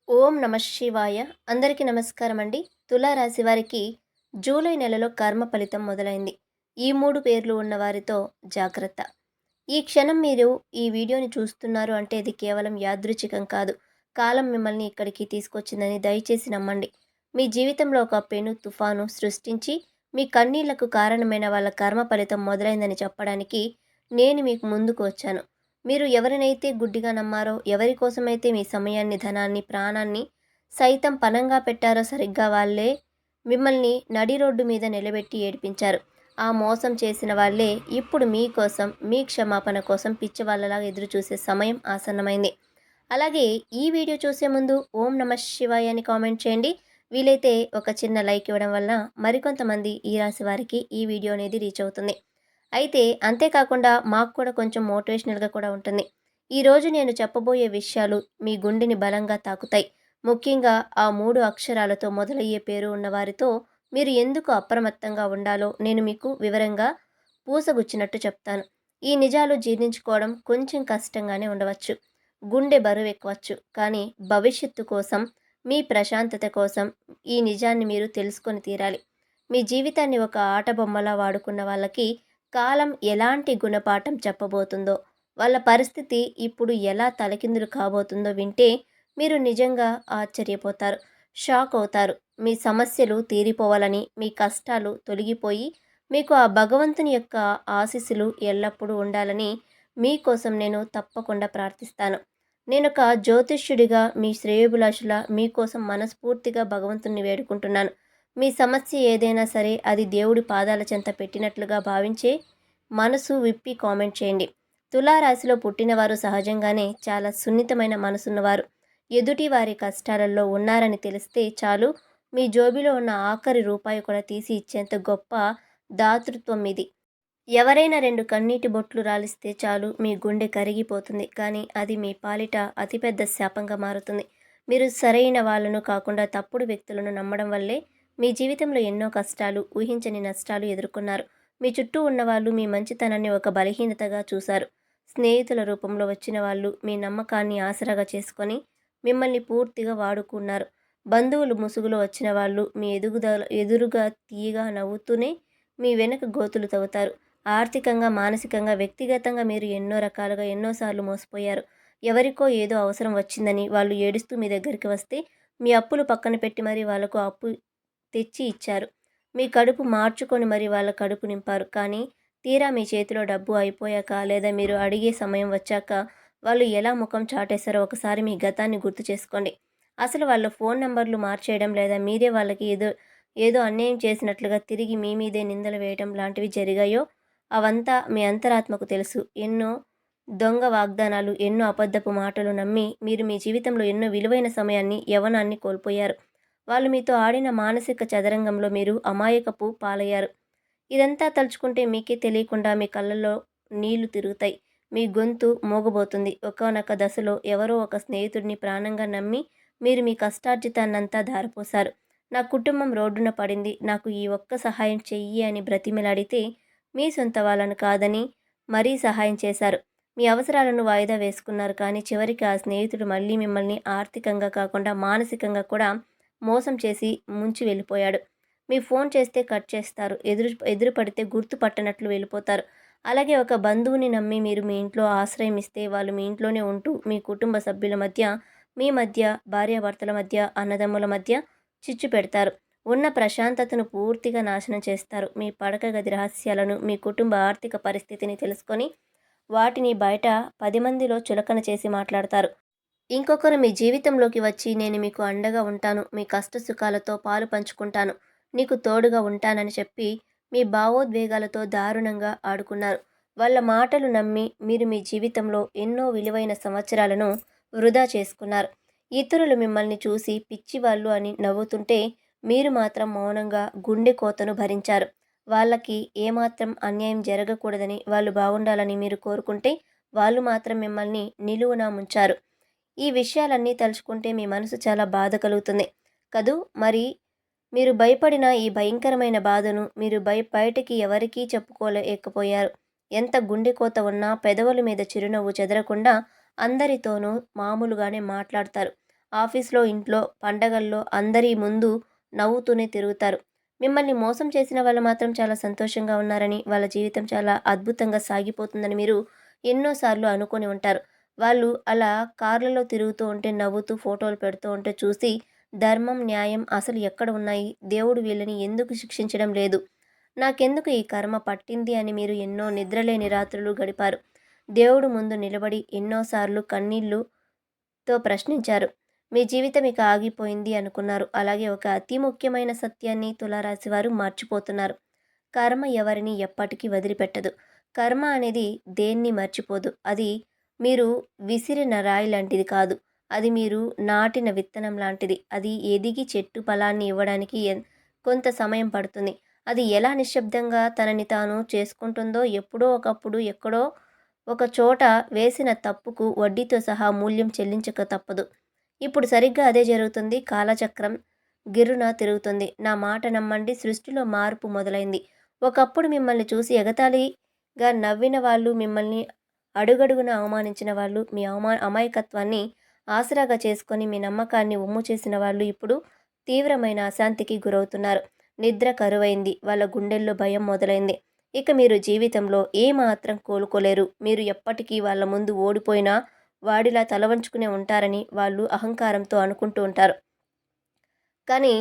ఓం నమ శివాయ. అందరికీ నమస్కారం అండి. తులారాశి వారికి జూలై నెలలో కర్మ ఫలితం మొదలైంది. ఈ 3 పేర్లు ఉన్న వారితో జాగ్రత్త. ఈ క్షణం మీరు ఈ వీడియోని చూస్తున్నారు అంటే ఇది కేవలం యాదృచ్ఛికం కాదు. కాలం మిమ్మల్ని ఇక్కడికి తీసుకొచ్చిందని దయచేసి నమ్మండి. మీ జీవితంలో ఒక పెను తుఫాను సృష్టించి మీ కన్నీళ్లకు కారణమైన వాళ్ళ కర్మ ఫలితం మొదలైందని చెప్పడానికి నేను మీకు ముందుకు వచ్చాను. మీరు ఎవరినైతే గుడ్డిగా నమ్మారో, ఎవరి కోసమైతే మీ సమయాన్ని, ధనాన్ని, ప్రాణాన్ని సైతం పణంగా పెట్టారో సరిగ్గా వాళ్ళే మిమ్మల్ని నడి రోడ్డు మీద నిలబెట్టి ఏడిపించారు. ఆ మోసం చేసిన వాళ్ళే ఇప్పుడు మీకోసం, మీ క్షమాపణ కోసం పిచ్చివాళ్ళలాగా ఎదురుచూసే సమయం ఆసన్నమైంది. అలాగే ఈ వీడియో చూసే ముందు ఓం నమః శివాయ అని కామెంట్ చేయండి. వీలైతే ఒక చిన్న లైక్ ఇవ్వడం వలన మరికొంతమంది ఈ రాశి వారికి ఈ వీడియో అనేది రీచ్ అవుతుంది. అయితే అంతేకాకుండా మాకు కూడా కొంచెం మోటివేషనల్‌గా కూడా ఉంటుంది. ఈరోజు నేను చెప్పబోయే విషయాలు మీ గుండెని బలంగా తాకుతాయి. ముఖ్యంగా ఆ 3 అక్షరాలతో మొదలయ్యే పేరు ఉన్న వారితో మీరు ఎందుకు అప్రమత్తంగా ఉండాలో నేను మీకు వివరంగా పూసగుచ్చినట్టు చెప్తాను. ఈ నిజాలు జీర్ణించుకోవడం కొంచెం కష్టంగానే ఉండవచ్చు. గుండె బరువెక్కవచ్చు. కానీ భవిష్యత్తు కోసం, మీ ప్రశాంతత కోసం ఈ నిజాన్ని మీరు తెలుసుకొని తీరాలి. మీ జీవితాన్ని ఒక ఆట బొమ్మలా వాడుకున్న వాళ్ళకి కాలం ఎలాంటి గుణపాఠం చెప్పబోతుందో, వాళ్ళ పరిస్థితి ఇప్పుడు ఎలా తలకిందులు కాబోతుందో వింటే మీరు నిజంగా ఆశ్చర్యపోతారు. షాక్ అవుతారు. మీ సమస్యలు తీరిపోవాలని, మీ కష్టాలు తొలగిపోయి మీకు ఆ భగవంతుని యొక్క ఆశీస్సులు ఎల్లప్పుడూ ఉండాలని మీకోసం నేను తప్పకుండా ప్రార్థిస్తాను. నేనొక జ్యోతిష్యుడిగా, మీ శ్రేయోభిలాషులా మీకోసం మనస్ఫూర్తిగా భగవంతుణ్ణి వేడుకుంటున్నాను. మీ సమస్య ఏదైనా సరే అది దేవుడి పాదాల చెంత పెట్టినట్లుగా భావించే మనసు విప్పి కామెంట్ చేయండి. తులారాశిలో పుట్టినవారు సహజంగానే చాలా సున్నితమైన మనసున్నవారు. ఎదుటి వారి కష్టాలలో ఉన్నారని తెలిస్తే చాలు మీ జోబిలో ఉన్న ఆఖరి రూపాయి కూడా తీసి ఇచ్చేంత గొప్ప దాతృత్వం ఇది. ఎవరైనా 2 కన్నీటి బొట్లు రాలిస్తే చాలు మీ గుండె కరిగిపోతుంది. కానీ అది మీ పాలిట అతిపెద్ద శాపంగా మారుతుంది. మీరు సరైన వాళ్ళను కాకుండా తప్పుడు వ్యక్తులను నమ్మడం వల్లే మీ జీవితంలో ఎన్నో కష్టాలు, ఊహించని నష్టాలు ఎదుర్కొన్నారు. మీ చుట్టూ ఉన్నవాళ్ళు మీ మంచితనాన్ని ఒక బలహీనతగా చూశారు. స్నేహితుల రూపంలో వచ్చిన వాళ్ళు మీ నమ్మకాన్ని ఆసరాగా చేసుకొని మిమ్మల్ని పూర్తిగా వాడుకున్నారు. బంధువులు ముసుగులో వచ్చిన వాళ్ళు మీ ఎదురుగా తీయగా నవ్వుతూనే మీ వెనక గోతులు తవ్వుతారు. ఆర్థికంగా, మానసికంగా, వ్యక్తిగతంగా మీరు ఎన్నో రకాలుగా ఎన్నోసార్లు మోసపోయారు. ఎవరికో ఏదో అవసరం వచ్చిందని వాళ్ళు ఏడుస్తూ మీ దగ్గరికి వస్తే మీ అప్పులు పక్కన పెట్టి మరీ వాళ్ళకు అప్పు తెచ్చి ఇచ్చారు. మీ కడుపు మార్చుకొని మరి వాళ్ళ కడుపు నింపారు. కానీ తీరా మీ చేతిలో డబ్బు అయిపోయాక లేదా మీరు అడిగే సమయం వచ్చాక వాళ్ళు ఎలా ముఖం చాటేశారో ఒకసారి మీ గతాన్ని గుర్తు చేసుకోండి. అసలు వాళ్ళ ఫోన్ నంబర్లు మార్చేయడం లేదా మీరే వాళ్ళకి ఏదో ఏదో అన్యాయం చేసినట్లుగా తిరిగి మీ మీదే నిందలు వేయడం లాంటివి జరిగాయో అవంతా మీ అంతరాత్మకు తెలుసు. ఎన్నో దొంగ వాగ్దానాలు, ఎన్నో అబద్ధపు మాటలు నమ్మి మీరు మీ జీవితంలో ఎన్నో విలువైన సమయాన్ని, యవ్వనాన్ని కోల్పోయారు. వాళ్ళు మీతో ఆడిన మానసిక చదరంగంలో మీరు అమాయకపు పాలయ్యారు. ఇదంతా తలుచుకుంటే మీకే తెలియకుండా మీ కళ్ళల్లో నీళ్లు తిరుగుతాయి. మీ గొంతు మోగబోతుంది. ఒకానొక దశలో ఎవరో ఒక స్నేహితుడిని ప్రాణంగా నమ్మి మీరు మీ కష్టార్జితాన్నంతా ధారపోశారు. నా కుటుంబం రోడ్డున పడింది. నాకు ఈ ఒక్క సహాయం చెయ్యి అని బ్రతిమిలాడితే మీ సొంత వాళ్ళను కాదని మరీ సహాయం చేశారు. మీ అవసరాలను వాయిదా వేసుకున్నారు. కానీ చివరికి ఆ స్నేహితుడు మళ్ళీ మిమ్మల్ని ఆర్థికంగా కాకుండా మానసికంగా కూడా మోసం చేసి ముంచి వెళ్ళిపోయాడు. మీ ఫోన్ చేస్తే కట్ చేస్తారు. ఎదురు పడితే గుర్తుపట్టనట్లు వెళ్ళిపోతారు. అలాగే ఒక బంధువుని నమ్మి మీరు మీ ఇంట్లో ఆశ్రయం ఇస్తే వాళ్ళు మీ ఇంట్లోనే ఉంటూ మీ కుటుంబ సభ్యుల మధ్య, మీ మధ్య, భార్యాభర్తల మధ్య, అన్నదమ్ముల మధ్య చిచ్చు పెడతారు. ఉన్న ప్రశాంతతను పూర్తిగా నాశనం చేస్తారు. మీ పడక గది రహస్యాలను, మీ కుటుంబ ఆర్థిక పరిస్థితిని తెలుసుకొని వాటిని బయట 10 మందిలో చులకన చేసి మాట్లాడతారు. ఇంకొకరు మీ జీవితంలోకి వచ్చి నేను మీకు అండగా ఉంటాను, మీ కష్ట సుఖాలతో పాలు పంచుకుంటాను, నీకు తోడుగా ఉంటానని చెప్పి మీ భావోద్వేగాలతో దారుణంగా ఆడుకున్నారు. వాళ్ళ మాటలు నమ్మి మీరు మీ జీవితంలో ఎన్నో విలువైన సంవత్సరాలను వృధా చేసుకున్నారు. ఇతరులు మిమ్మల్ని చూసి పిచ్చివాళ్ళు అని నవ్వుతుంటే మీరు మాత్రం మౌనంగా గుండె కోతను భరించారు. వాళ్ళకి ఏమాత్రం అన్యాయం జరగకూడదని, వాళ్ళు బాగుండాలని మీరు కోరుకుంటే వాళ్ళు మాత్రం మిమ్మల్ని నిలువునా ముంచారు. ఈ విషయాలన్నీ తలుచుకుంటే మీ మనసు చాలా బాధ కలుగుతుంది కదూ. మరి మీరు భయపడిన ఈ భయంకరమైన బాధను మీరు బయటికి ఎవరికీ చెప్పుకోలేకపోయారు. ఎంత గుండె కోత ఉన్నా పెదవుల మీద చిరునవ్వు చెదరకుండా అందరితోనూ మామూలుగానే మాట్లాడతారు. ఆఫీస్‌లో, ఇంట్లో, పండగల్లో అందరి ముందు నవ్వుతూనే తిరుగుతారు. మిమ్మల్ని మోసం చేసిన వాళ్ళు మాత్రం చాలా సంతోషంగా ఉన్నారని, వాళ్ళ జీవితం చాలా అద్భుతంగా సాగిపోతుందని మీరు ఎన్నో సార్లు అనుకోని ఉంటారు. వాళ్ళు అలా కార్లలో తిరుగుతూ ఉంటే, నవ్వుతూ ఫోటోలు పెడుతూ ఉంటే చూసి, ధర్మం, న్యాయం అసలు ఎక్కడ ఉన్నాయి? దేవుడు వీళ్ళని ఎందుకు శిక్షించడం లేదు? నాకెందుకు ఈ కర్మ పట్టింది అని మీరు ఎన్నో నిద్రలేని రాత్రులు గడిపారు. దేవుడు ముందు నిలబడి ఎన్నోసార్లు కన్నీళ్లుతో ప్రశ్నించారు. మీ జీవితం ఇక ఆగిపోయింది అనుకున్నారు. అలాగే ఒక అతి ముఖ్యమైన సత్యాన్ని తులారాశి వారు మర్చిపోతున్నారు. కర్మ ఎవరిని ఎప్పటికీ వదిలిపెట్టదు. కర్మ అనేది దేన్ని మర్చిపోదు. అది మీరు విసిరిన రాయి లాంటిది కాదు. అది మీరు నాటిన విత్తనం లాంటిది. అది ఎదిగి చెట్టు ఫలాన్ని ఇవ్వడానికి కొంత సమయం పడుతుంది. అది ఎలా నిశ్శబ్దంగా తనని తాను చేసుకుంటుందో, ఎప్పుడో ఒకప్పుడు ఎక్కడో ఒక చోట వేసిన తప్పుకు వడ్డీతో సహా మూల్యం చెల్లించక తప్పదు. ఇప్పుడు సరిగ్గా అదే జరుగుతుంది. కాలచక్రం గిర్రున తిరుగుతుంది. నా మాట నమ్మండి, సృష్టిలో మార్పు మొదలైంది. ఒకప్పుడు మిమ్మల్ని చూసి ఎగతాళిగా నవ్విన వాళ్ళు, మిమ్మల్ని అడుగడుగునా అవమానించిన వాళ్ళు, మీ అమాయకత్వాన్ని ఆసరాగా చేసుకొని మీ నమ్మకాన్ని ఒమ్ము చేసిన వాళ్ళు ఇప్పుడు తీవ్రమైన అశాంతికి గురవుతున్నారు. నిద్ర కరువైంది. వాళ్ళ గుండెల్లో భయం మొదలైంది. ఇక మీరు జీవితంలో ఏమాత్రం కోలుకోలేరు. మీరు ఎప్పటికీ వాళ్ళ ముందు ఓడిపోయినా వాడిలా తలవంచుకునే ఉంటారని వాళ్ళు అహంకారంతో అనుకుంటూ ఉంటారు. కానీ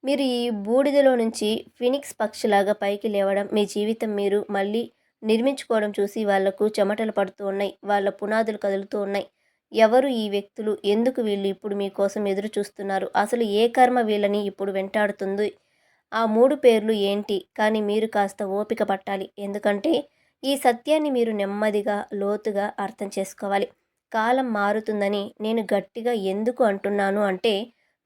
మీరు ఈ బూడిదలో నుంచి ఫినిక్స్ పక్షిలాగా పైకి లేవడం, మీ జీవితం మీరు మళ్ళీ నిర్మించుకోవడం చూసి వాళ్లకు చెమటలు పడుతూ ఉన్నాయి. వాళ్ళ పునాదులు కదులుతూ ఉన్నాయి. ఎవరు ఈ వ్యక్తులు? ఎందుకు వీళ్ళు ఇప్పుడు మీకోసం ఎదురు చూస్తున్నారు? అసలు ఏ కర్మ వీళ్ళని ఇప్పుడు వెంటాడుతుంది? ఆ 3 పేర్లు ఏంటి? కానీ మీరు కాస్త ఓపిక పట్టాలి. ఎందుకంటే ఈ సత్యాన్ని మీరు నెమ్మదిగా, లోతుగా అర్థం చేసుకోవాలి. కాలం మారుతుందని నేను గట్టిగా ఎందుకు అంటున్నాను అంటే,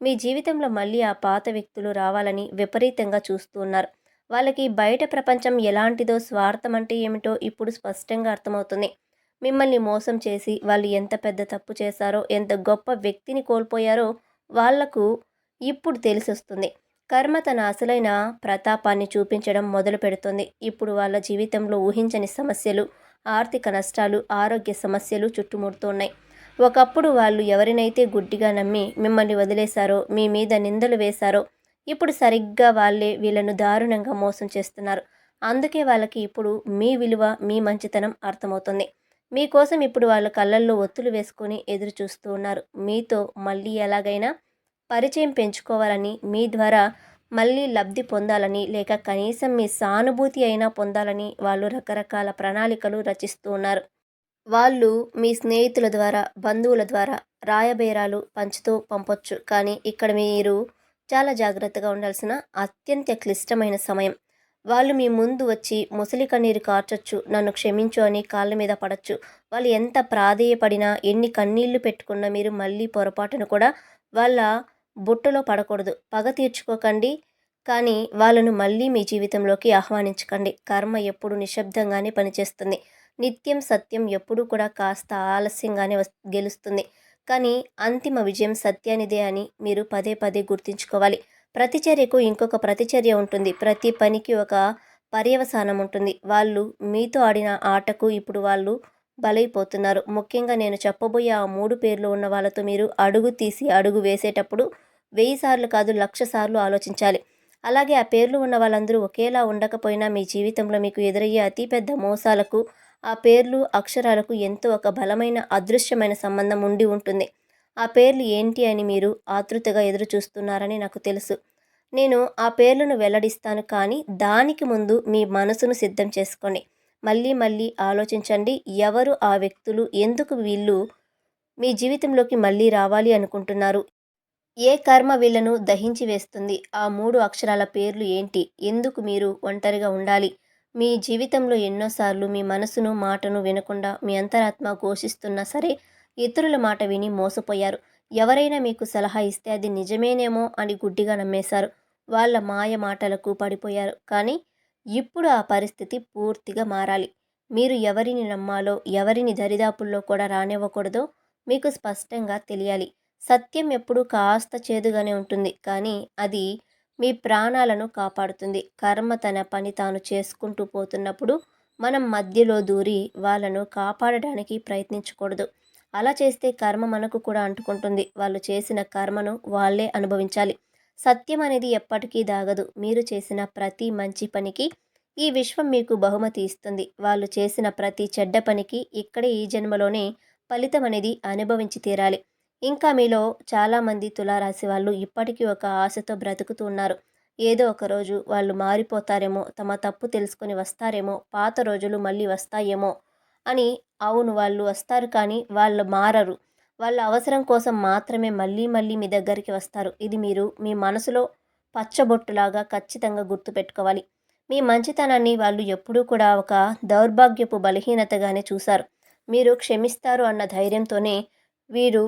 మీ జీవితంలో మళ్ళీ ఆ పాత వ్యక్తులు రావాలని విపరీతంగా చూస్తూ ఉన్నారు. వాళ్ళకి బయట ప్రపంచం ఎలాంటిదో, స్వార్థం అంటే ఏమిటో ఇప్పుడు స్పష్టంగా అర్థమవుతుంది. మిమ్మల్ని మోసం చేసి వాళ్ళు ఎంత పెద్ద తప్పు చేశారో, ఎంత గొప్ప వ్యక్తిని కోల్పోయారో వాళ్లకు ఇప్పుడు తెలిసొస్తుంది. కర్మ తన అసలైన ప్రతాపాన్ని చూపించడం మొదలు పెడుతుంది. ఇప్పుడు వాళ్ళ జీవితంలో ఊహించని సమస్యలు, ఆర్థిక నష్టాలు, ఆరోగ్య సమస్యలు చుట్టుముడుతున్నాయి. ఒకప్పుడు వాళ్ళు ఎవరినైతే గుడ్డిగా నమ్మి మిమ్మల్ని వదిలేశారో, మీ మీద నిందలు వేశారో, ఇప్పుడు సరిగ్గా వాళ్ళే వీళ్ళను దారుణంగా మోసం చేస్తున్నారు. అందుకే వాళ్ళకి ఇప్పుడు మీ విలువ, మీ మంచితనం అర్థమవుతుంది. మీకోసం ఇప్పుడు వాళ్ళ కళ్ళల్లో ఒత్తులు వేసుకొని ఎదురు చూస్తూ ఉన్నారు. మీతో మళ్ళీ ఎలాగైనా పరిచయం పెంచుకోవాలని, మీ ద్వారా మళ్ళీ లబ్ధి పొందాలని, లేక కనీసం మీ సానుభూతి అయినా పొందాలని వాళ్ళు రకరకాల ప్రణాళికలు రచిస్తూ ఉన్నారు. వాళ్ళు మీ స్నేహితుల ద్వారా, బంధువుల ద్వారా రాయబేరాలు పంచుతూ పంపొచ్చు. కానీ ఇక్కడ మీరు చాలా జాగ్రత్తగా ఉండాల్సిన అత్యంత క్లిష్టమైన సమయం. వాళ్ళు మీ ముందు వచ్చి ముసలి కన్నీరు కార్చొచ్చు, నన్ను క్షమించు అని కాళ్ళ మీద పడచ్చు. వాళ్ళు ఎంత ప్రాధేయపడినా, ఎన్ని కన్నీళ్లు పెట్టుకున్నా మీరు మళ్ళీ పొరపాటును కూడా వాళ్ళ బుట్టలో పడకూడదు. పగ తీర్చుకోకండి, కానీ వాళ్ళను మళ్ళీ మీ జీవితంలోకి ఆహ్వానించకండి. కర్మ ఎప్పుడు నిశ్శబ్దంగానే పనిచేస్తుంది. నిత్యం సత్యం ఎప్పుడూ కూడా కాస్త ఆలస్యంగానే గెలుస్తుంది. కానీ అంతిమ విజయం సత్యానిదే అని మీరు పదే పదే గుర్తుంచుకోవాలి. ప్రతిచర్యకు ఇంకొక ప్రతిచర్య ఉంటుంది. ప్రతి పనికి ఒక పర్యవసానం ఉంటుంది. వాళ్ళు మీతో ఆడిన ఆటకు ఇప్పుడు వాళ్ళు బలైపోతున్నారు. ముఖ్యంగా నేను చెప్పబోయే ఆ 3 పేర్లు ఉన్న వాళ్ళతో మీరు అడుగు తీసి అడుగు వేసేటప్పుడు 1000 సార్లు కాదు, 1,00,000 సార్లు ఆలోచించాలి. అలాగే ఆ పేర్లు ఉన్న వాళ్ళందరూ ఒకేలా ఉండకపోయినా మీ జీవితంలో మీకు ఎదురయ్యే అతిపెద్ద మోసాలకు ఆ పేర్లు, అక్షరాలకు ఎంతో ఒక బలమైన అదృశ్యమైన సంబంధం ఉండి ఉంటుంది. ఆ పేర్లు ఏంటి అని మీరు ఆతృతగా ఎదురు చూస్తున్నారని నాకు తెలుసు. నేను ఆ పేర్లను వెల్లడిస్తాను, కానీ దానికి ముందు మీ మనసును సిద్ధం చేసుకోండి. మళ్ళీ మళ్ళీ ఆలోచించండి. ఎవరు ఆ వ్యక్తులు? ఎందుకు వీళ్ళు మీ జీవితంలోకి మళ్ళీ రావాలి అనుకుంటున్నారు? ఏ కర్మ వీళ్ళను దహించి వేస్తుంది? ఆ 3 అక్షరాల పేర్లు ఏంటి? ఎందుకు మీరు ఒంటరిగా ఉండాలి? మీ జీవితంలో ఎన్నోసార్లు మీ మనసును, మాటను వినకుండా మీ అంతరాత్మ ఘోషిస్తున్నా సరే ఇతరుల మాట విని మోసపోయారు. ఎవరైనా మీకు సలహా ఇస్తే అది నిజమేనేమో అని గుడ్డిగా నమ్మేశారు. వాళ్ళ మాయ మాటలకు పడిపోయారు. కానీ ఇప్పుడు ఆ పరిస్థితి పూర్తిగా మారాలి. మీరు ఎవరిని నమ్మాలో, ఎవరిని దరిదాపుల్లో కూడా రానివ్వకూడదో మీకు స్పష్టంగా తెలియాలి. సత్యం ఎప్పుడూ కాస్త చేదుగానే ఉంటుంది, కానీ అది మీ ప్రాణాలను కాపాడుతుంది. కర్మ తన పని తాను చేసుకుంటూ పోతున్నప్పుడు మనం మధ్యలో దూరి వాళ్ళను కాపాడడానికి ప్రయత్నించకూడదు. అలా చేస్తే కర్మ మనకు కూడా అంటుకుంటుంది. వాళ్ళు చేసిన కర్మను వాళ్ళే అనుభవించాలి. సత్యం అనేది ఎప్పటికీ దాగదు. మీరు చేసిన ప్రతి మంచి పనికి ఈ విశ్వం మీకు బహుమతి ఇస్తుంది. వాళ్ళు చేసిన ప్రతి చెడ్డ పనికి ఇక్కడే ఈ జన్మలోనే ఫలితం అనేది అనుభవించి తీరాలి. ఇంకా మీలో చాలామంది తులారాశి వాళ్ళు ఇప్పటికీ ఒక ఆశతో బ్రతుకుతూ ఉన్నారు. ఏదో ఒక రోజు వాళ్ళు మారిపోతారేమో, తమ తప్పు తెలుసుకొని వస్తారేమో, పాత రోజులు మళ్ళీ వస్తాయేమో అని. అవును, వాళ్ళు వస్తారు కానీ వాళ్ళు మారరు. వాళ్ళ అవసరం కోసం మాత్రమే మళ్ళీ మళ్ళీ మీ దగ్గరికి వస్తారు. ఇది మీరు మీ మనసులో పచ్చబొట్టులాగా ఖచ్చితంగా గుర్తుపెట్టుకోవాలి. మీ మంచితనాన్ని వాళ్ళు ఎప్పుడూ కూడా ఒక దౌర్భాగ్యపు బలహీనతగానే చూశారు. మీరు క్షమిస్తారు అన్న ధైర్యంతోనే, వీరు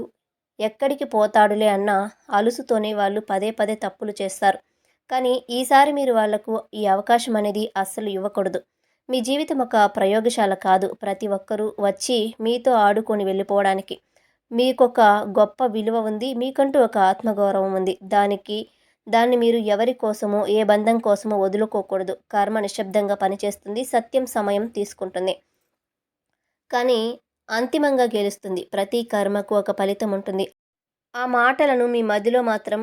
ఎక్కడికి పోతాడులే అన్న అలుసుతోనే వాళ్ళు పదే పదే తప్పులు చేస్తారు. కానీ ఈసారి మీరు వాళ్లకు ఈ అవకాశం అనేది అస్సలు ఇవ్వకూడదు. మీ జీవితం ఒక ప్రయోగశాల కాదు. ప్రతి ఒక్కరూ వచ్చి మీతో ఆడుకొని వెళ్ళిపోవడానికి. మీకొక గొప్ప విలువ ఉంది. మీకంటూ ఒక ఆత్మగౌరవం ఉంది. దాన్ని మీరు ఎవరి కోసమో, ఏ బంధం కోసమో వదులుకోకూడదు. కర్మ నిశ్శబ్దంగా పనిచేస్తుంది. సత్యం సమయం తీసుకుంటుంది. కానీ అంతిమంగా గెలుస్తుంది. ప్రతి కర్మకు ఒక ఫలితం ఉంటుంది. ఆ మాటలను మీ మదిలో మాత్రం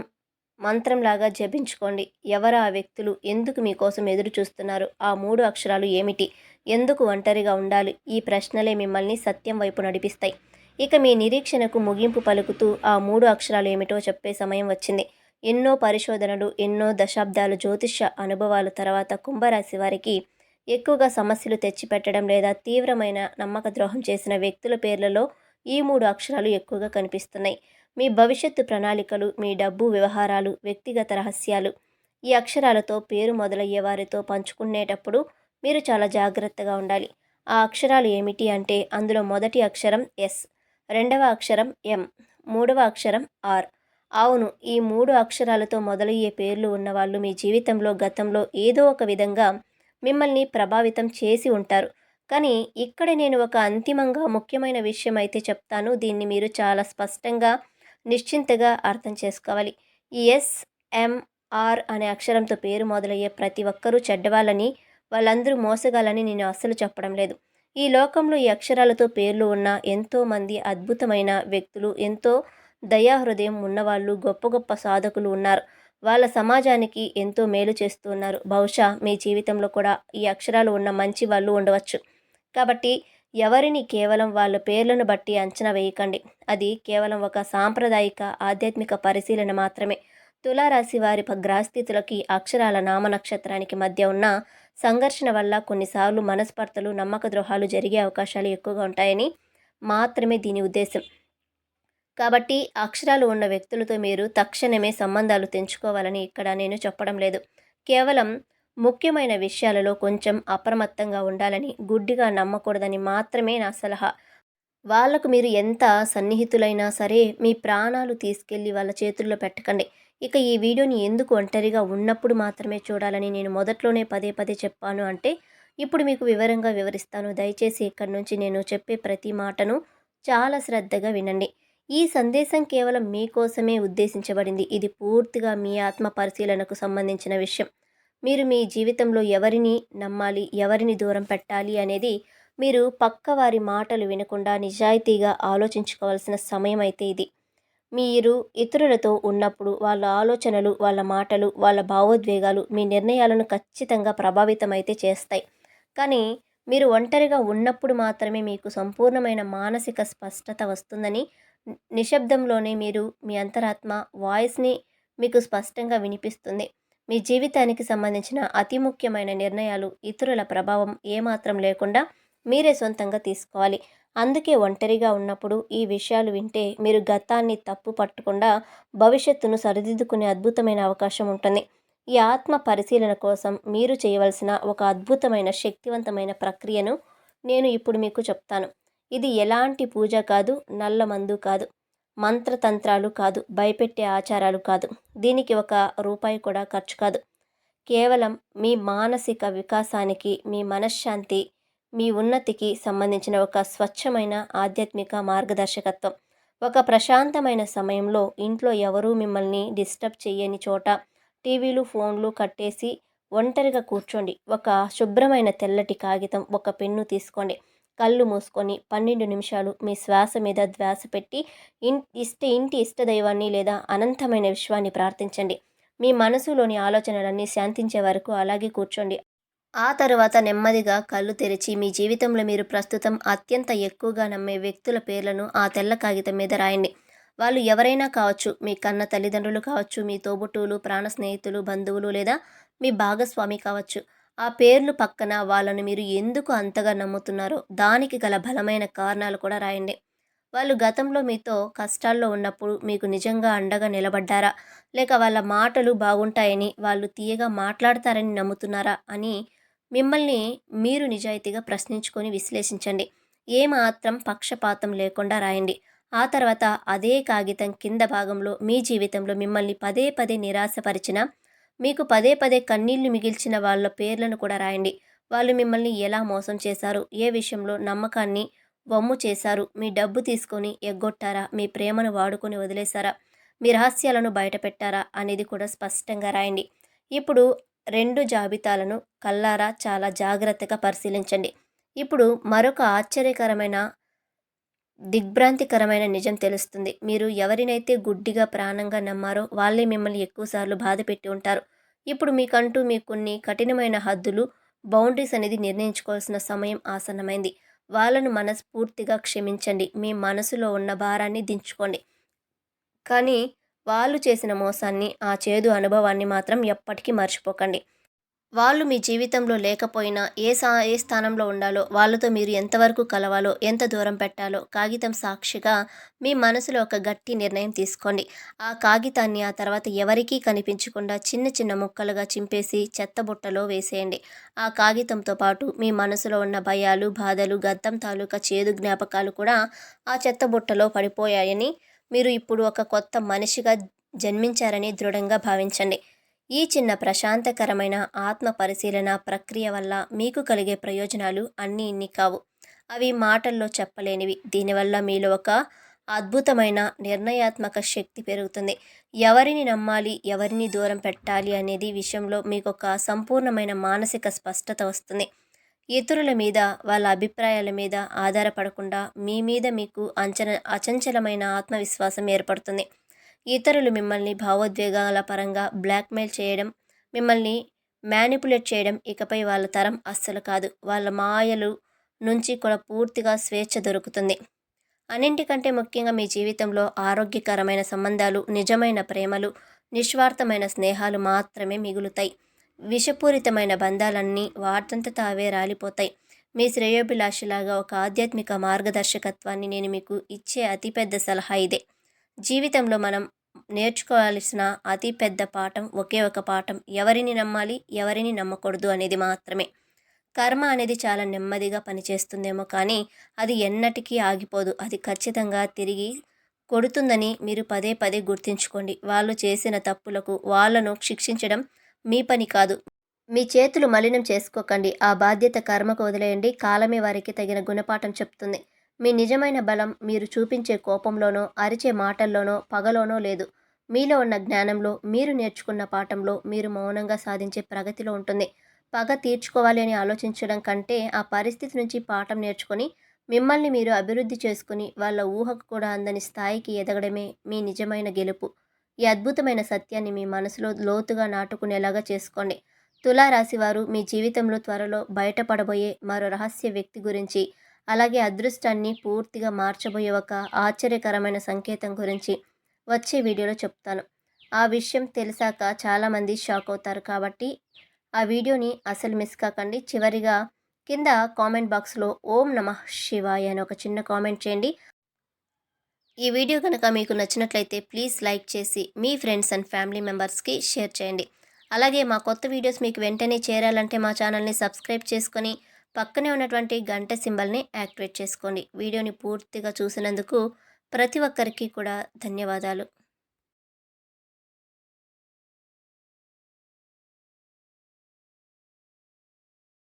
మంత్రంలాగా జపించుకోండి. ఎవరా ఆ వ్యక్తులు? ఎందుకు మీకోసం ఎదురు చూస్తున్నారు? ఆ 3 అక్షరాలు ఏమిటి? ఎందుకు ఒంటరిగా ఉండాలి? ఈ ప్రశ్నలే మిమ్మల్ని సత్యం వైపు నడిపిస్తాయి. ఇక మీ నిరీక్షణకు ముగింపు పలుకుతూ ఆ 3 అక్షరాలు ఏమిటో చెప్పే సమయం వచ్చింది. ఎన్నో పరిశోధనలు, ఎన్నో దశాబ్దాలు జ్యోతిష్య అనుభవాల తర్వాత కుంభరాశి వారికి ఎక్కువగా సమస్యలు తెచ్చిపెట్టడం లేదా తీవ్రమైన నమ్మక ద్రోహం చేసిన వ్యక్తుల పేర్లలో ఈ 3 అక్షరాలు ఎక్కువగా కనిపిస్తున్నాయి. మీ భవిష్యత్తు ప్రణాళికలు, మీ డబ్బు వ్యవహారాలు, వ్యక్తిగత రహస్యాలు ఈ అక్షరాలతో పేరు మొదలయ్యే వారితో పంచుకునేటప్పుడు మీరు చాలా జాగ్రత్తగా ఉండాలి. ఆ అక్షరాలు ఏమిటి అంటే, అందులో మొదటి అక్షరం ఎస్, రెండవ అక్షరం ఎం, మూడవ అక్షరం ఆర్. అవును, ఈ 3 అక్షరాలతో మొదలయ్యే పేర్లు ఉన్నవాళ్ళు మీ జీవితంలో గతంలో ఏదో ఒక విధంగా మిమ్మల్ని ప్రభావితం చేసి ఉంటారు. కానీ ఇక్కడ నేను ఒక అంతిమంగా ముఖ్యమైన విషయం అయితే చెప్తాను. దీన్ని మీరు చాలా స్పష్టంగా, నిశ్చింతగా అర్థం చేసుకోవాలి. ఈ ఎస్, ఎం, ఆర్ అనే అక్షరంతో పేరు మొదలయ్యే ప్రతి ఒక్కరూ చెడ్డవాళ్ళని, వాళ్ళందరూ మోసగాళ్ళని నేను అస్సలు చెప్పడం లేదు. ఈ లోకంలో ఈ అక్షరాలతో పేర్లు ఉన్న ఎంతోమంది అద్భుతమైన వ్యక్తులు, ఎంతో దయాహృదయం ఉన్నవాళ్ళు, గొప్ప గొప్ప సాధకులు ఉన్నారు. వాళ్ళ సమాజానికి ఎంతో మేలు చేస్తూ ఉన్నారు. బహుశా మీ జీవితంలో కూడా ఈ అక్షరాలు ఉన్న మంచి వాళ్ళు ఉండవచ్చు. కాబట్టి ఎవరిని కేవలం వాళ్ళ పేర్లను బట్టి అంచనా వేయకండి. అది కేవలం ఒక సాంప్రదాయిక ఆధ్యాత్మిక పరిశీలన మాత్రమే. తులారాశి వారి గ్రహస్థితులకి అక్షరాల నామనక్షత్రానికి మధ్య ఉన్న సంఘర్షణ వల్ల కొన్నిసార్లు మనస్పర్ధలు, నమ్మక ద్రోహాలు జరిగే అవకాశాలు ఎక్కువగా ఉంటాయని మాత్రమే దీని ఉద్దేశం. కాబట్టి అక్షరాలు ఉన్న వ్యక్తులతో మీరు తక్షణమే సంబంధాలు తెంచుకోవాలని ఇక్కడ నేను చెప్పడం లేదు. కేవలం ముఖ్యమైన విషయాలలో కొంచెం అప్రమత్తంగా ఉండాలని, గుడ్డిగా నమ్మకూడదని మాత్రమే నా సలహా. వాళ్లకు మీరు ఎంత సన్నిహితులైనా సరే మీ ప్రాణాలు తీసుకెళ్ళి వాళ్ళ చేతుల్లో పెట్టకండి. ఇక ఈ వీడియోని ఎందుకు ఒంటరిగా ఉన్నప్పుడు మాత్రమే చూడాలని నేను మొదట్లోనే పదే పదే చెప్పాను అంటే, ఇప్పుడు మీకు వివరంగా వివరిస్తాను. దయచేసి ఇక్కడి నుంచి నేను చెప్పే ప్రతి మాటను చాలా శ్రద్ధగా వినండి. ఈ సందేశం కేవలం మీకోసమే ఉద్దేశించబడింది. ఇది పూర్తిగా మీ ఆత్మ పరిశీలనకు సంబంధించిన విషయం. మీరు మీ జీవితంలో ఎవరిని నమ్మాలి, ఎవరిని దూరం పెట్టాలి అనేది మీరు పక్కవారి మాటలు వినకుండా నిజాయితీగా ఆలోచించుకోవాల్సిన సమయం అయితే ఇది. మీరు ఇతరులతో ఉన్నప్పుడు వాళ్ళ ఆలోచనలు, వాళ్ళ మాటలు, వాళ్ళ భావోద్వేగాలు మీ నిర్ణయాలను ఖచ్చితంగా ప్రభావితమైతే చేస్తాయి. కానీ మీరు ఒంటరిగా ఉన్నప్పుడు మాత్రమే మీకు సంపూర్ణమైన మానసిక స్పష్టత వస్తుందని, నిశ్శబ్దంలోనే మీరు మీ అంతరాత్మ వాయిస్ని మీకు స్పష్టంగా వినిపిస్తుంది. మీ జీవితానికి సంబంధించిన అతి ముఖ్యమైన నిర్ణయాలు ఇతరుల ప్రభావం ఏమాత్రం లేకుండా మీరే సొంతంగా తీసుకోవాలి. అందుకే ఒంటరిగా ఉన్నప్పుడు ఈ విషయాలు వింటే మీరు గతాన్ని తప్పు పట్టకుండా భవిష్యత్తును సరిదిద్దుకునే అద్భుతమైన అవకాశం ఉంటుంది. ఈ ఆత్మ పరిశీలన కోసం మీరు చేయవలసిన ఒక అద్భుతమైన శక్తివంతమైన ప్రక్రియను నేను ఇప్పుడు మీకు చెప్తాను. ఇది ఎలాంటి పూజ కాదు, నల్ల మందు కాదు, మంత్రతంత్రాలు కాదు, భయపెట్టే ఆచారాలు కాదు. దీనికి ఒక రూపాయి కూడా ఖర్చు కాదు. కేవలం మీ మానసిక వికాసానికి, మీ మనశ్శాంతి, మీ ఉన్నతికి సంబంధించిన ఒక స్వచ్ఛమైన ఆధ్యాత్మిక మార్గదర్శకత్వం. ఒక ప్రశాంతమైన సమయంలో ఇంట్లో ఎవరూ మిమ్మల్ని డిస్టర్బ్ చేయని చోట టీవీలు, ఫోన్లు కట్టేసి ఒంటరిగా కూర్చోండి. ఒక శుభ్రమైన తెల్లటి కాగితం, ఒక పెన్ను తీసుకోండి. కళ్ళు మూసుకొని 12 నిమిషాలు మీ శ్వాస మీద ధ్యాస పెట్టి ఇంటి ఇష్టదైవాన్ని లేదా అనంతమైన విశ్వాన్ని ప్రార్థించండి. మీ మనసులోని ఆలోచనలన్నీ శాంతించే వరకు అలాగే కూర్చోండి. ఆ తరువాత నెమ్మదిగా కళ్ళు తెరిచి మీ జీవితంలో మీరు ప్రస్తుతం అత్యంత ఎక్కువగా నమ్మే వ్యక్తుల పేర్లను ఆ తెల్ల కాగితం మీద రాయండి. వాళ్ళు ఎవరైనా కావచ్చు. మీ కన్న తల్లిదండ్రులు కావచ్చు, మీ తోబుట్టువులు, ప్రాణ స్నేహితులు, బంధువులు లేదా మీ భాగస్వామి కావచ్చు. ఆ పేర్లు పక్కన వాళ్ళను మీరు ఎందుకు అంతగా నమ్ముతున్నారో దానికి గల బలమైన కారణాలు కూడా రాయండి. వాళ్ళు గతంలో మీతో కష్టాల్లో ఉన్నప్పుడు మీకు నిజంగా అండగా నిలబడ్డారా? లేక వాళ్ళ మాటలు బాగుంటాయని, వాళ్ళు తియ్యగా మాట్లాడతారని నమ్ముతున్నారా అని మిమ్మల్ని మీరు నిజాయితీగా ప్రశ్నించుకొని విశ్లేషించండి. ఏమాత్రం పక్షపాతం లేకుండా రాయండి. ఆ తర్వాత అదే కాగితం కింద భాగంలో మీ జీవితంలో మిమ్మల్ని పదే పదే నిరాశపరిచిన, మీకు పదే పదే కన్నీళ్లు మిగిల్చిన వాళ్ళ పేర్లను కూడా రాయండి. వాళ్ళు మిమ్మల్ని ఎలా మోసం చేశారు? ఏ విషయంలో నమ్మకాన్ని వమ్ము చేశారు? మీ డబ్బు తీసుకొని ఎగ్గొట్టారా? మీ ప్రేమను వాడుకొని వదిలేశారా? మీ రహస్యాలను బయటపెట్టారా? అనేది కూడా స్పష్టంగా రాయండి. ఇప్పుడు 2 జాబితాలను కళ్ళారా చాలా జాగ్రత్తగా పరిశీలించండి. ఇప్పుడు మరొక ఆశ్చర్యకరమైన, దిగ్భ్రాంతికరమైన నిజం తెలుస్తుంది. మీరు ఎవరినైతే గుడ్డిగా ప్రాణంగా నమ్మారో వాళ్ళే మిమ్మల్ని ఎక్కువసార్లు బాధపెట్టి ఉంటారు. ఇప్పుడు మీకంటూ మీ కొన్ని కఠినమైన హద్దులు, బౌండరీస్ అనేది నిర్ణయించుకోవాల్సిన సమయం ఆసన్నమైంది. వాళ్ళను మనస్ఫూర్తిగా క్షమించండి. మీ మనసులో ఉన్న భారాన్ని దించుకోండి. కానీ వాళ్ళు చేసిన మోసాన్ని, ఆ చేదు అనుభవాన్ని మాత్రం ఎప్పటికీ మర్చిపోకండి. వాళ్ళు మీ జీవితంలో లేకపోయినా ఏ స్థానంలో ఉండాలో, వాళ్ళతో మీరు ఎంతవరకు కలవాలో, ఎంత దూరం పెట్టాలో కాగితం సాక్షిగా మీ మనసులో ఒక గట్టి నిర్ణయం తీసుకోండి. ఆ కాగితాన్ని ఆ తర్వాత ఎవరికీ కనిపించకుండా చిన్న చిన్న ముక్కలుగా చింపేసి చెత్తబుట్టలో వేసేయండి. ఆ కాగితంతో పాటు మీ మనసులో ఉన్న భయాలు, బాధలు, గతం తాలూకా చేదు జ్ఞాపకాలు కూడా ఆ చెత్తబుట్టలో పడిపోయాయని, మీరు ఇప్పుడు ఒక కొత్త మనిషిగా జన్మించారని దృఢంగా భావించండి. ఈ చిన్న ప్రశాంతకరమైన ఆత్మ పరిశీలన ప్రక్రియ వల్ల మీకు కలిగే ప్రయోజనాలు అన్నీ ఇన్ని కావు. అవి మాటల్లో చెప్పలేనివి. దీనివల్ల మీలో ఒక అద్భుతమైన నిర్ణయాత్మక శక్తి పెరుగుతుంది. ఎవరిని నమ్మాలి, ఎవరిని దూరం పెట్టాలి అనేది విషయంలో మీకొక సంపూర్ణమైన మానసిక స్పష్టత వస్తుంది. ఇతరుల మీద, వాళ్ళ అభిప్రాయాల మీద ఆధారపడకుండా మీ మీద మీకు అచంచలమైన ఆత్మవిశ్వాసం ఏర్పడుతుంది. ఇతరులు మిమ్మల్ని భావోద్వేగాల పరంగా బ్లాక్మెయిల్ చేయడం, మిమ్మల్ని మ్యానిపులేట్ చేయడం ఇకపై వాళ్ళ తరం అస్సలు కాదు. వాళ్ళ మాయలు నుంచి కూడా పూర్తిగా స్వేచ్ఛ దొరుకుతుంది. అన్నింటికంటే ముఖ్యంగా మీ జీవితంలో ఆరోగ్యకరమైన సంబంధాలు, నిజమైన ప్రేమలు, నిస్వార్థమైన స్నేహాలు మాత్రమే మిగులుతాయి. విషపూరితమైన బంధాలన్నీ వాటంతట అవే రాలిపోతాయి. మీ శ్రేయోభిలాషిలాగా ఒక ఆధ్యాత్మిక మార్గదర్శకత్వాన్ని నేను మీకు ఇచ్చే అతిపెద్ద సలహా ఇదే. జీవితంలో మనం నేర్చుకోవాల్సిన అతి పెద్ద పాఠం ఒకే ఒక పాఠం. ఎవరిని నమ్మాలి, ఎవరిని నమ్మకూడదు అనేది మాత్రమే. కర్మ అనేది చాలా నెమ్మదిగా పనిచేస్తుందేమో కానీ అది ఎన్నటికీ ఆగిపోదు. అది ఖచ్చితంగా తిరిగి కొడుతుందని మీరు పదే పదే గుర్తుంచుకోండి. వాళ్ళు చేసిన తప్పులకు వాళ్ళను శిక్షించడం మీ పని కాదు. మీ చేతులు మలినం చేసుకోకండి. ఆ బాధ్యత కర్మకు వదిలేయండి. కాలమే వారికి తగిన గుణపాఠం చెప్తుంది. మీ నిజమైన బలం మీరు చూపించే కోపంలోనో, అరిచే మాటల్లోనో, పగలోనో లేదు. మీలో ఉన్న జ్ఞానంలో, మీరు నేర్చుకున్న పాఠంలో, మీరు మౌనంగా సాధించే ప్రగతిలో ఉంటుంది. పగ తీర్చుకోవాలి అని ఆలోచించడం కంటే ఆ పరిస్థితి నుంచి పాఠం నేర్చుకొని మిమ్మల్ని మీరు అభివృద్ధి చేసుకుని వాళ్ళ ఊహకు కూడా అందని స్థాయికి ఎదగడమే మీ నిజమైన గెలుపు. ఈ అద్భుతమైన సత్యాన్ని మీ మనసులో లోతుగా నాటుకునేలాగా చేసుకోండి. తులారాశివారు మీ జీవితంలో త్వరలో బయటపడబోయే మరో రహస్య వ్యక్తి గురించి, అలాగే అదృష్టాన్ని పూర్తిగా మార్చబోయే ఒక ఆశ్చర్యకరమైన సంకేతం గురించి వచ్చే వీడియోలో చెప్తాను. ఆ విషయం తెలిసాక చాలామంది షాక్ అవుతారు కాబట్టి ఆ వీడియోని అసలు మిస్ కాకండి. చివరిగా కింద కామెంట్ బాక్స్లో ఓం నమః శివాయ అని ఒక చిన్న కామెంట్ చేయండి. ఈ వీడియో కనుక మీకు నచ్చినట్లయితే ప్లీజ్ లైక్ చేసి మీ ఫ్రెండ్స్ అండ్ ఫ్యామిలీ మెంబర్స్కి షేర్ చేయండి. అలాగే మా కొత్త వీడియోస్ మీకు వెంటనే చేరాలంటే మా ఛానల్ని సబ్స్క్రైబ్ చేసుకొని పక్కనే ఉన్నటువంటి గంట సింబల్ని యాక్టివేట్ చేసుకోండి. వీడియోని పూర్తిగా చూసినందుకు ప్రతి ఒక్కరికి కూడా ధన్యవాదాలు.